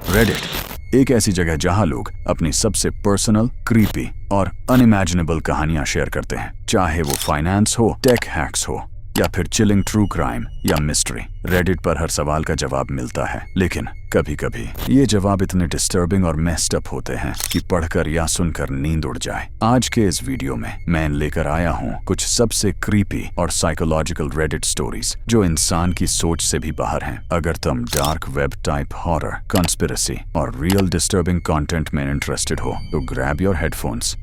Reddit एक ऐसी जगह जहां लोग अपनी सबसे पर्सनल, क्रीपी और अनइमेजिनेबल कहानियां शेयर करते हैं, चाहे वो फाइनेंस हो, टेक हैक्स हो या फिर चिलिंग ट्रू क्राइम या मिस्ट्री। रेडिट पर हर सवाल का जवाब मिलता है, लेकिन कभी कभी ये जवाब इतने डिस्टर्बिंग और मेस्ड अप होते हैं कि पढ़कर या सुनकर नींद उड़ जाए। आज के इस वीडियो में मैं लेकर आया हूँ कुछ सबसे क्रीपी और साइकोलॉजिकल रेडिट स्टोरीज जो इंसान की सोच से भी बाहर हैं। अगर तुम dark web type horror, conspiracy और रियल डिस्टर्बिंग कंटेंट में इंटरेस्टेड हो तो ग्रैब योर हेडफोन्स।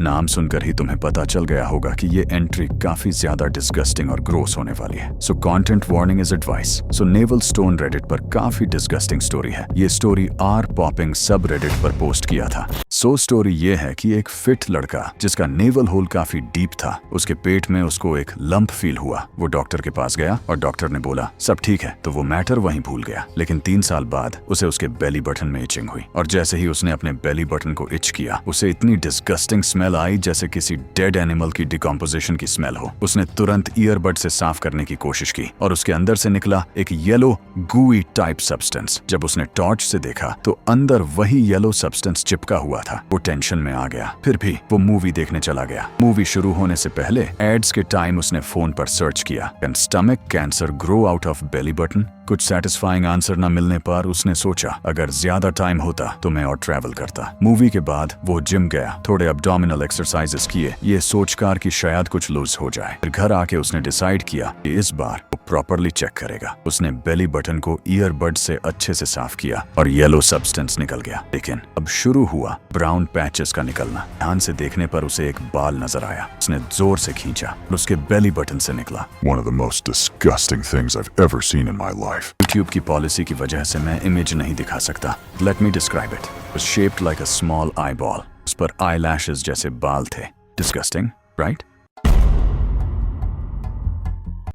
नाम सुनकर ही तुम्हें पता चल गया होगा कि ये एंट्री काफी ज्यादा डिस्गस्टिंग और ग्रोस होने वाली है। So content warning is advice. So naval stone Reddit पर काफी डिस्गस्टिंग स्टोरी है। ये स्टोरी आर पॉपिंग सब रेडिट पर पोस्ट किया था। सो स्टोरी ये है कि एक फिट लड़का जिसका नेवल होल काफी डीप था, उसके पेट में उसको एक लंप फील हुआ। वो डॉक्टर के पास गया और डॉक्टर ने बोला सब ठीक है, तो वो मैटर वहीं भूल गया। लेकिन 3 साल बाद उसे उसके बेली बटन में इचिंग हुई और जैसे ही उसने अपने बेली बटन को इच किया, उसे इतनी डिस्गस्टिंग स्मेल आई जैसे किसी डेड एनिमल की डिकम्पोजिशन की स्मेल हो। उसने तुरंत ईयरबड से साफ करने की कोशिश की और उसके अंदर से निकला एक येलो गूई टाइप सब्सटेंस। जब उसने टॉर्च से देखा तो अंदर वही येलो सब्सटेंस चिपका हुआ था। वो टेंशन में आ गया। फिर भी वो मूवी देखने चला गया। मूवी शुरू होने से पहले एड्स के टाइम उसने फोन पर सर्च किया, can stomach cancer grow out of belly button. कुछ सेटिस्फाइंग आंसर न मिलने पर उसने सोचा अगर ज्यादा टाइम होता तो मैं और ट्रैवल करता। मूवी के बाद वो जिम गया, थोड़े अब्डोमिनल एक्सरसाइजेस किए, ये सोचकर कि शायद कुछ लूज हो जाए। फिर घर आके उसने डिसाइड किया कि इस बार वो प्रॉपरली चेक करेगा। उसने बेली बटन को ईयरबड से अच्छे से साफ किया और येलो सब्सटेंस निकल गया। लेकिन अब शुरू हुआ ब्राउन पैचेस का निकलना। ध्यान से देखने पर उसे एक बाल नजर आया। उसने जोर से खींचा और उसके बेली बटन से निकला। One of the most disgusting things I've ever seen in my life. YouTube की पॉलिसी की वजह से मैं इमेज नहीं दिखा सकता। Let me describe it. It was shaped like a small eyeball. उस पर eyelashes जैसे बाल थे। Disgusting, right?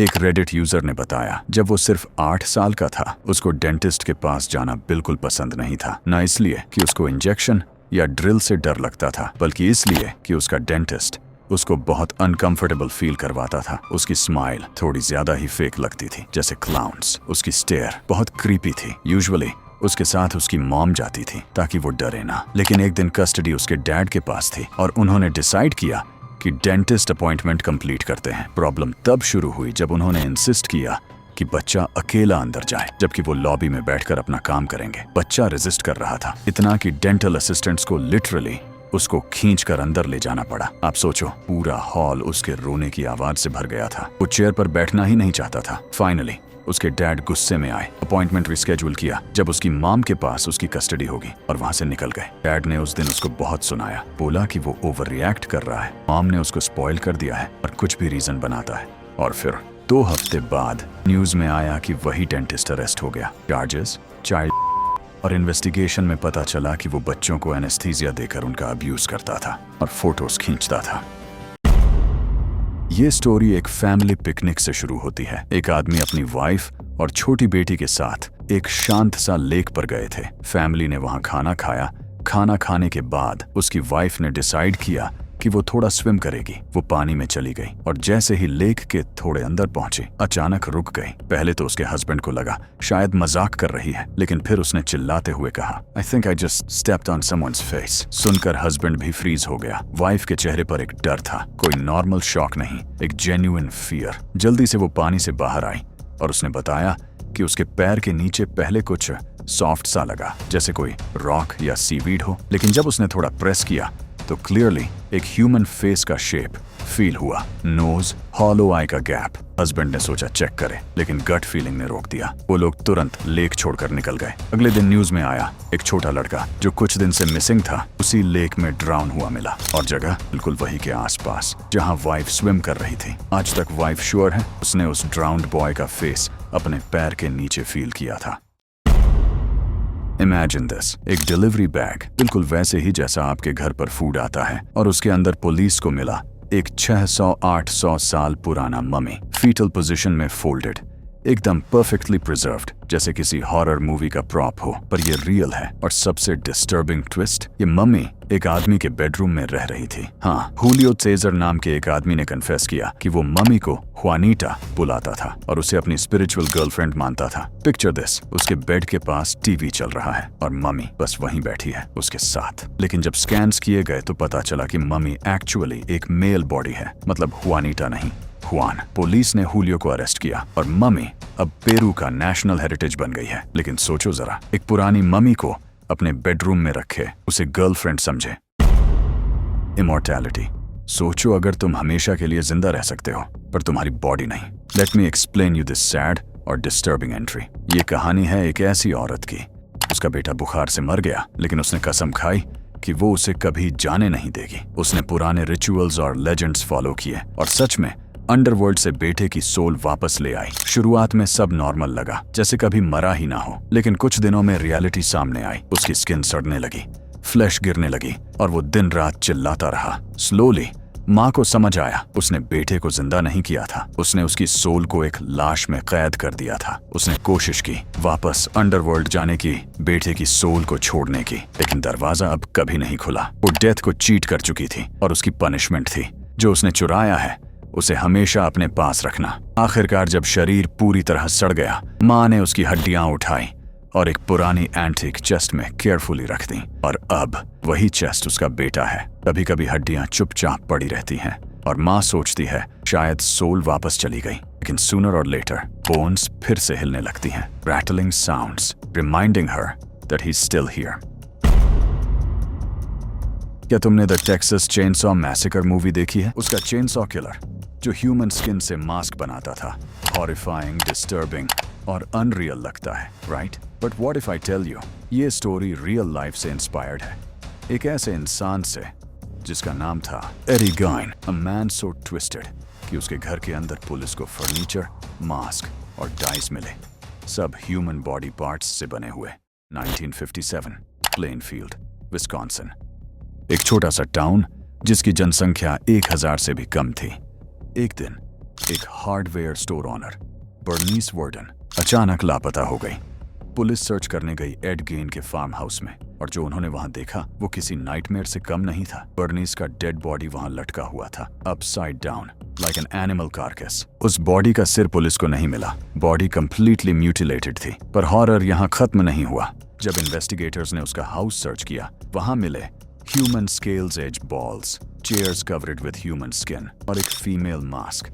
एक रेडिट यूजर ने बताया जब वो सिर्फ 8 साल का था, उसको डेंटिस्ट के पास जाना बिल्कुल पसंद नहीं था। न इसलिए कि उसको इंजेक्शन या ड्रिल से डर लगता था, बल्कि इसलिए कि उसका डेंटिस्ट उसको बहुत अनकंफर्टेबल फील करवाता था। उसकी स्माइल थोड़ी ज्यादा ही फेक लगती थी, जैसे क्लाउन्स। उसकी स्टेयर बहुत क्रीपी थी। यूजुअली उसके साथ उसकी मॉम जाती थी ताकि वो डरे ना। लेकिन एक दिन कस्टडी उसके डैड के पास थी और उन्होंने डिसाइड किया कि डेंटिस्ट अपॉइंटमेंट कंप्लीट करते हैं। प्रॉब्लम तब शुरू हुई जब उन्होंने इंसिस्ट किया कि बच्चा अकेला अंदर जाए, जबकि वो लॉबी में बैठकर अपना काम करेंगे। बच्चा रेजिस्ट कर रहा था, इतना कि डेंटल असिस्टेंट्स को लिटरली उसको खींचकर अंदर ले जाना पड़ा। आप सोचो, पूरा हॉल उसके रोने की आवाज से भर गया था। वो चेयर पर बैठना ही नहीं चाहता था। फाइनली उसके डैड गुस्से में आए, अपॉइंटमेंट रिस्केड्यूल किया जब उसकी मॉम के पास उसकी कस्टडी होगी, और वहां से निकल गए। डैड ने उस दिन उसको बहुत सुनाया, बोला कि वो ओवर रिएक्ट कर रहा है, मॉम ने उसको स्पॉइल कर दिया है और कुछ भी रीजन बनाता है। और फिर 2 हफ्ते बाद न्यूज में आया कि वही डेंटिस्ट अरेस्ट हो गया। चार्जेस चाइल्ड और इन्वेस्टिगेशन में पता चला कि वो बच्चों को एनेस्थीसिया देकर उनका अब्यूज करता था और फोटोज खींचता था। ये स्टोरी एक फैमिली पिकनिक से शुरू होती है। एक आदमी अपनी वाइफ और छोटी बेटी के साथ एक शांत सा लेक पर गए थे। फैमिली ने वहां खाना खाया। खाना खाने के बाद उसकी वाइफ ने डिसाइड किया कि वो थोड़ा स्विम करेगी। वो पानी में चली गई और जैसे ही लेक के थोड़े अंदर पहुंची, अचानक रुक गई। पहले तो उसके हस्बैंड को लगा शायद मजाक कर रही है, लेकिन फिर उसने चिल्लाते हुए कहा, I think I just stepped on someone's face। सुनकर हस्बैंड भी फ्रीज हो गया। वाइफ के चेहरे पर एक डर था, कोई नॉर्मल शॉक नहीं, एक जेन्युइन फियर। जल्दी से वो पानी से बाहर आई और उसने बताया कि उसके पैर के नीचे पहले कुछ सॉफ्ट सा लगा, जैसे कोई रॉक या सीवीड हो। लेकिन जब उसने थोड़ा प्रेस किया तो क्लियरली एक ह्यूमन फेस का शेप फील हुआ, नोज, हॉलो आई का गैप। हस्बैंड ने सोचा चेक करे, लेकिन गट फीलिंग ने रोक दिया। वो लोग तुरंत लेक छोड़कर निकल गए। अगले दिन न्यूज में आया एक छोटा लड़का जो कुछ दिन से मिसिंग था, उसी लेक में ड्राउन हुआ मिला, और जगह बिल्कुल वही के आसपास जहां वाइफ स्विम कर रही थी। आज तक वाइफ श्योर है उसने उस ड्राउन्ड बॉय का फेस अपने पैर के नीचे फील किया था। इमेजिन दिस, एक डिलीवरी बैग बिल्कुल वैसे ही जैसा आपके घर पर फूड आता है, और उसके अंदर पुलिस को मिला एक 600-800 साल पुराना मम्मी, फीटल पोजीशन में फोल्डेड, एकदम परफेक्टली प्रिजर्व्ड, जैसे किसी हॉरर मूवी का प्रॉप हो। पर ये रियल है। और सबसे डिस्टर्बिंग ट्विस्ट, ये मम्मी एक आदमी के बेडरूम में रह रही थी। हाँ, हुलियो सेजर नाम के एक आदमी ने कन्फेस किया कि वो मम्मी को जुआनिटा बुलाता था और उसे अपनी स्पिरिचुअल गर्लफ्रेंड मानता था। पिक्चर दिस, उसके बेड के पास टीवी चल रहा है और मम्मी बस वहीं बैठी है उसके साथ। लेकिन जब स्कैन्स किए गए तो पता चला कि मम्मी एक्चुअली एक मेल बॉडी है, मतलब जुआनिटा नहीं, जुआन। पुलिस ने हुलियो को अरेस्ट किया और मम्मी अब पेरू का नेशनल हेरिटेज बन गई है। लेकिन सोचो जरा, एक पुरानी मम्मी को अपने बेडरूम में रखे उसे गर्लफ्रेंड समझे। इमॉर्टैलिटी। सोचो अगर तुम हमेशा के लिए जिंदा रह सकते हो पर तुम्हारी बॉडी नहीं। Let me explain you this sad और डिस्टर्बिंग एंट्री। ये कहानी है एक ऐसी औरत की, उसका बेटा बुखार से मर गया, लेकिन उसने कसम खाई कि वो उसे कभी जाने नहीं देगी। उसने पुराने रिचुअल्स और लेजेंड्स फॉलो किए और सच में अंडरवर्ल्ड से बेटे की सोल वापस ले आई। शुरुआत में सब नॉर्मल लगा, जैसे कभी मरा ही ना हो। लेकिन कुछ दिनों में रियलिटी सामने आई। उसकी स्किन सड़ने लगी, फ्लैश गिरने लगी और वो दिन रात चिल्लाता रहा। स्लोली माँ को समझ आया उसने बेटे को जिंदा नहीं किया था, उसने उसकी सोल को एक लाश में कैद कर दिया था। उसने कोशिश की वापस अंडरवर्ल्ड जाने की, बेटे की सोल को छोड़ने की, लेकिन दरवाजा अब कभी नहीं खुला। वो डेथ को चीट कर चुकी थी और उसकी पनिशमेंट थी जो उसने चुराया है उसे हमेशा अपने पास रखना। आखिरकार जब शरीर पूरी तरह सड़ गया, माँ ने उसकी हड्डियां उठाई और एक पुरानी एंटीक चेस्ट में केयरफुली रख दी। और अब वही चेस्ट उसका बेटा है। कभी कभी हड्डियां चुपचाप पड़ी रहती हैं और माँ सोचती है शायद सोल वापस चली गई। लेकिन सूनर और लेटर बोन्स फिर से हिलने लगती हैं, rattling sounds reminding her that he is still here. क्या तुमने the Texas chainsaw massacre movie देखी है? उसका चेनसॉ किलर जो ह्यूमन स्किन से मास्क बनाता था, हॉरिफाइंग, डिस्टर्बिंग और अनरियल लगता है, right? But what if I tell you, ये स्टोरी रियल लाइफ से इंस्पायर्ड है। एक ऐसे इंसान से जिसका नाम था Eddie Gein, a man so twisted कि उसके घर के अंदर पुलिस को फर्नीचर, मास्क और डाइस मिले, सब ह्यूमन बॉडी पार्ट्स से बने हुए। 1957, प्लेनफील्ड, विस्कॉन्सिन। एक छोटा सा टाउन जिसकी जनसंख्या 1000 से भी कम थी। एक दिन एक हार्डवेयर स्टोर ऑनर बर्नीस वर्डन अचानक लापता हो गई। पुलिस सर्च करने गई एड गेन के फार्म हाउस में और जो उन्होंने वहां देखा वो किसी नाइटमेयर से कम नहीं था। बर्नीस का डेड बॉडी वहां लटका हुआ था, upside down like an animal carcass. उस बॉडी का सिर पुलिस को नहीं मिला, बॉडी कंप्लीटली म्यूटिलेटेड थी। पर हॉरर यहाँ खत्म नहीं हुआ। जब इन्वेस्टिगेटर्स ने उसका हाउस सर्च किया, वहां मिले human scales as balls, chairs covered with human skin और एक फीमेल मास्क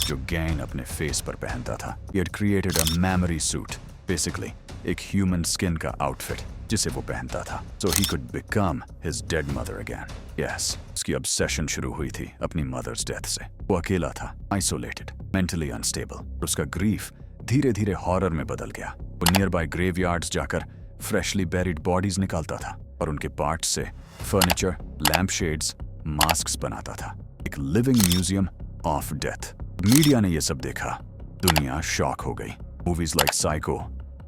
जो गैंग अपने फेस पर पहनता था। He had created a memory suit, basically एक ह्यूमन स्किन का आउटफिट जिसे वो पहनता था, so he could become his dead mother again. Yes, उसकी obsession शुरू हुई थी अपनी मदर्स डेथ से। वो अकेला था, isolated, mentally unstable। उसका ग्रीफ धीरे धीरे हॉरर में बदल गया। वो नियर बाय ग्रेवयार्ड्स जाकर फ्रेशली बेरिड बॉडीज निकालता था और उनके पार्ट्स से फर्नीचर, लैम्प शेड्स, मास्क्स बनाता था। एक living museum of death. Media ने ये सब देखा, दुनिया शॉक हो गई। Movies like psycho,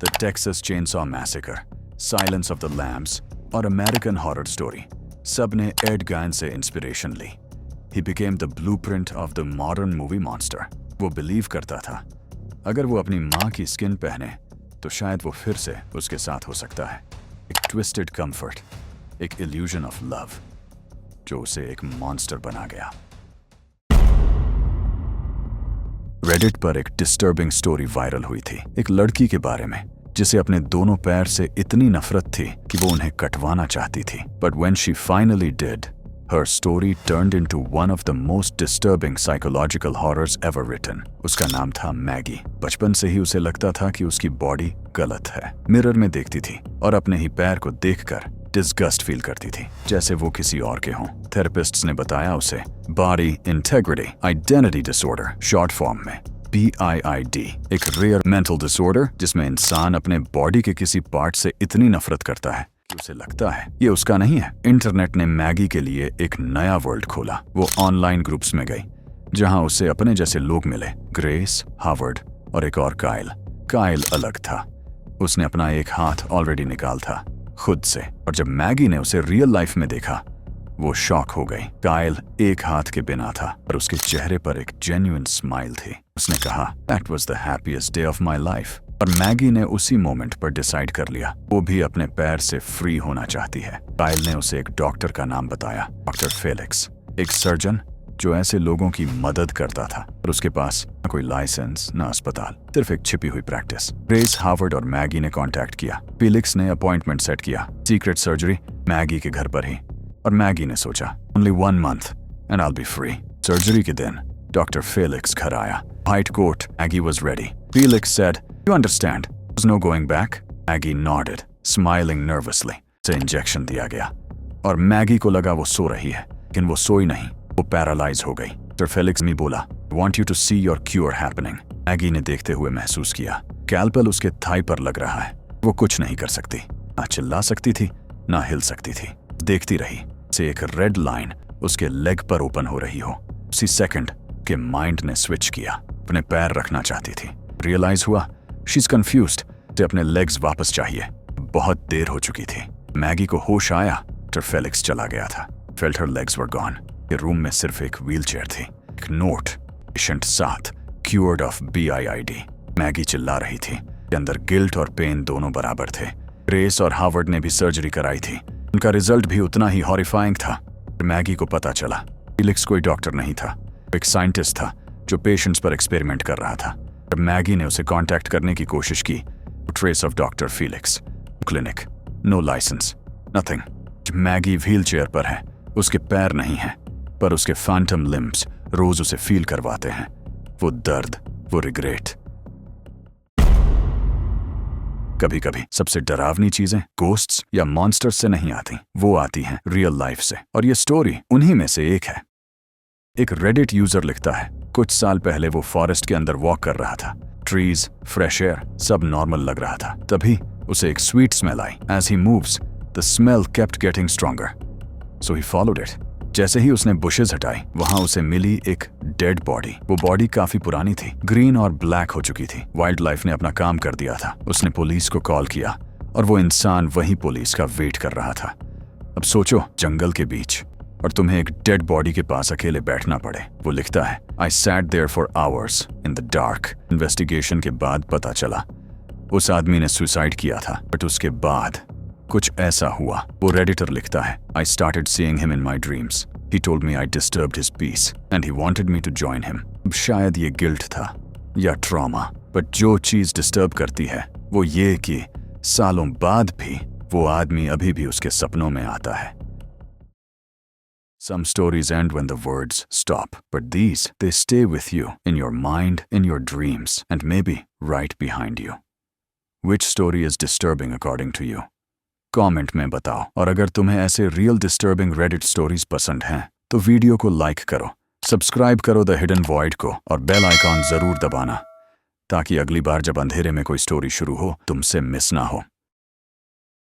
the Texas chainsaw massacre, silence of the lambs और अमेरिकन हॉरर स्टोरी, सब ने एड गैन से इंस्पिरेशन ली। He became the blueprint of the modern movie monster. वो बिलीव करता था अगर वो अपनी माँ की स्किन पहने तो शायद वो फिर से उसके साथ हो सकता है। एक ट्विस्टेड कंफर्ट, एक इल्यूजन ऑफ लव जो उसे एक मॉन्स्टर बना गया। रेडिट पर एक डिस्टर्बिंग स्टोरी वायरल हुई थी, एक लड़की के बारे में जिसे अपने दोनों पैर से इतनी नफरत थी कि वो उन्हें कटवाना चाहती थी। But when she finally did, her story turned into one of the most disturbing psychological horrors ever written. उसका नाम था मैगी। बचपन से ही उसे लगता था कि उसकी बॉडी गलत है। मिरर में देखती थी और अपने ही पैर को देखकर डिस्गस्ट फील करती थी, जैसे वो किसी और के हों। थेरेपिस्ट्स ने बताया उसे body integrity identity disorder, short form में BIID, एक रेयर मेंटल डिसऑर्डर जिसमें इंसान अपने बॉडी के किसी पार्ट से इतनी नफरत करता है कि उसे लगता है ये उसका नहीं है। इंटरनेट ने मैगी के लिए एक नया वर्ल्ड खोला। वो ऑनलाइन ग्रुप्स में गई जहां उसे अपने जैसे लोग मिले, ग्रेस, हार्वर्ड और एक और काइल। काइल अलग था, उसने अपना एक हाथ ऑलरेडी निकाल था खुद से, और जब मैगी ने उसे रियल लाइफ में देखा वो शॉक हो गई। काइल एक हाथ के बिना था और उसके चेहरे पर एक जेन्युइन स्माइल थी। उसने कहा that was the happiest day of my life. और मैगी ने उसी मोमेंट पर डिसाइड कर लिया वो भी अपने पैर से फ्री होना चाहती है। काइल ने उसे एक डॉक्टर का नाम बताया, डॉक्टर फेलिक्स, एक सर्जन जो ऐसे लोगों की मदद करता था। और उसके पास न कोई लाइसेंस न अस्पताल, सिर्फ एक छिपी हुई प्रैक्टिस। ग्रेस, हार्वर्ड और मैगी ने कांटेक्ट किया। फेलिक्स ने अपॉइंटमेंट सेट किया, सीक्रेट सर्जरी मैगी के घर पर ही। और मैगी ने सोचा only 1 month and I be free. Surgery के दिन डॉक्टर फेलिक्स घर आया, white coat. Maggie was ready. Felix said you understand there's no going back? मैगी nodded, smiling nervously. से इंजेक्शन दिया गया और मैगी को लगा वो सो रही है, लेकिन वो सोई नहीं, वो पैरालाइज हो गई। डॉक्टर फेलिक्स ने बोला want you to see your cure happening. Maggi ने देखते हुए महसूस किया कैल्पल उसके थाई पर लग रहा है। वो कुछ नहीं कर सकती, ना चिल्ला सकती थी ना हिल सकती थी। देखती रही से एक रेड लाइन उसके लेग पर ओपन हो रही हो। उसी सेकंड के माइंड ने स्विच किया, अपने पैर रखना चाहती थी। रियलाइज हुआ शी इज कंफ्यूज्ड, से अपने लेग्स वापस चाहिए। बहुत देर हो चुकी थी। मैगी को होश आया, डॉक्टर फेलिक्स चला गया था। Felt her legs were gone. Room में सिर्फ एक व्हीलचेयर थी, एक note, patient 7 cured of BIID। Maggi चिल्ला रही थी, के अंदर गिल्ट और पेन दोनों बराबर थे। ग्रेस और हार्वर्ड ने भी सर्जरी कराई थी, उनका रिजल्ट भी उतना ही हॉरिफाइंग था। मैगी को पता चला फेलिक्स कोई डॉक्टर नहीं था, एक साइंटिस्ट था जो पेशेंट्स पर एक्सपेरिमेंट कर रहा था। जब मैगी ने उसे कांटेक्ट करने की कोशिश की, trace of doctor Felix, clinic, no licence, nothing. Maggie wheelchair पर है, उसके पैर नहीं हैं, पर उसके फैंटम लिम्ब्स रोज उसे फील करवाते हैं। वो दर्द, वो रिग्रेट। कभी कभी सबसे डरावनी चीजें गोस्ट्स या मॉन्स्टर्स से नहीं आती, वो आती हैं रियल लाइफ से। और ये स्टोरी उन्हीं में से एक है। एक रेडिट यूजर लिखता है कुछ साल पहले वो फॉरेस्ट के अंदर वॉक कर रहा था। ट्रीज, फ्रेश एयर, सब नॉर्मल लग रहा था। तभी उसे एक स्वीट स्मेल आई। As he moves the smell kept getting stronger, so he followed it. जैसे ही उसने बुशेस हटाई, वहां उसे मिली एक डेड बॉडी। वो बॉडी काफी पुरानी थी, ग्रीन और ब्लैक हो चुकी थी। वाइल्ड लाइफ ने अपना काम कर दिया था। उसने पुलिस को कॉल किया और वो इंसान वही पुलिस का वेट कर रहा था। अब सोचो, जंगल के बीच और तुम्हें एक डेड बॉडी के पास अकेले बैठना पड़े। वो लिखता है I sat there for hours in the dark. Investigation के बाद पता चला उस आदमी ने सुसाइड किया था, बट उसके बाद कुछ ऐसा हुआ। वो रेडिटर लिखता है I started seeing him in my dreams. He told me I disturbed his peace and he wanted me to join him. शायद ये गिल्ट था या ट्रॉमा, बट जो चीज डिस्टर्ब करती है वो ये कि सालों बाद भी वो आदमी अभी भी उसके सपनों में आता है। Some stories end when the words stop, but these, they stay with you, in your mind, in your dreams, and maybe right behind you. Which story is disturbing according to you? Comment में बताओ। और अगर तुम्हें ऐसे real disturbing Reddit stories पसंद हैं, तो video को लाइक करो, सब्सक्राइब करो द हिडन वॉइड को और बेल आइकॉन जरूर दबाना, ताकि अगली बार जब अंधेरे में कोई स्टोरी शुरू हो तुमसे मिस ना हो।